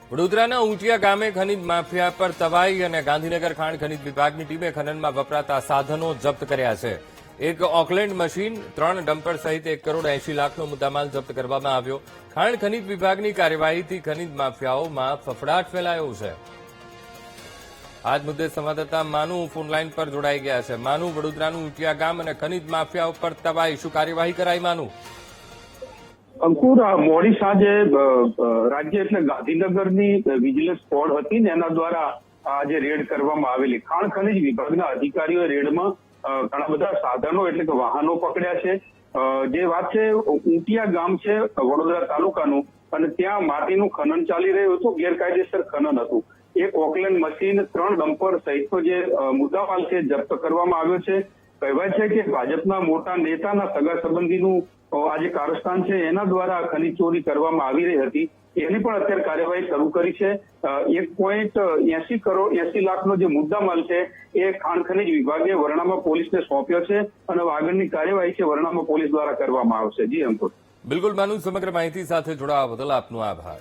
વડોદરાના ઊંટિયા ગામે ખનીજ માફિયા પર તવાઈ અને ગાંધીનગર ખાણ ખનીજ વિભાગની ટીમે ખનનમાં વપરાતા સાધનો જપ્ત કર્યા છે. એક ઓકલેન્ડ મશીન, 3 ડમ્પર સહિત 1 કરોડ 80 લાખનો મુદ્દામાલ જપ્ત કરવામાં આવ્યો. ખાણ ખનીજ વિભાગની કાર્યવાહીથી ખનીજ માફિયાઓમાં ફફડાટ ફેલાયો છે. આજ મુદ્દે સંવાદદાતા માનુ ફોનલાઈન પર જોડાઈ ગયા છે. માનુ, વડોદરાનું ઊંટિયા ગામ અને ખનીજ માફિયાઓ પર તવાઈ, શું કાર્યવાહી કરાઈ માનુ? અંકુર, મોડી સાંજે રાજ્ય એટલે ગાંધીનગરની વિજિલન્સ સ્ક્વોડ હતી ને એના દ્વારા આજે રેડ કરવામાં આવેલી. ખાણ ખનીજ વિભાગના અધિકારીઓએ રેડમાં ઘણા બધા સાધનો એટલે કે વાહનો પકડ્યા છે. જે વાત છે, ઊંટિયા ગામ છે વડોદરા તાલુકાનું, અને ત્યાં માટીનું ખનન ચાલી રહ્યું હતું, ગેરકાયદેસર ખનન હતું. એક ઓકલેન્ડ મશીન, 3 ડમ્પર સહિતનો જે મુદ્દામાલ છે જપ્ત કરવામાં આવ્યો છે. કહેવાય છે કે ભાજપના મોટા નેતાના સગા સંબંધીનું આ જે કારસ્તાન છે એના દ્વારા ખનીજ ચોરી કરવામાં આવી રહી હતી. એની પણ અત્યારે કાર્યવાહી શરૂ કરી છે. 1.80 કરોડ 80 લાખનો જે મુદ્દામાલ છે એ ખાણ ખનીજ વિભાગે વરણામા પોલીસને સોંપ્યો છે અને આગળની કાર્યવાહી છે વરણામા પોલીસ દ્વારા કરવામાં આવશે. જી અંકુર. બિલકુલ માનુ, સમગ્ર માહિતી સાથે જોડાવા બદલ આપનો આભાર.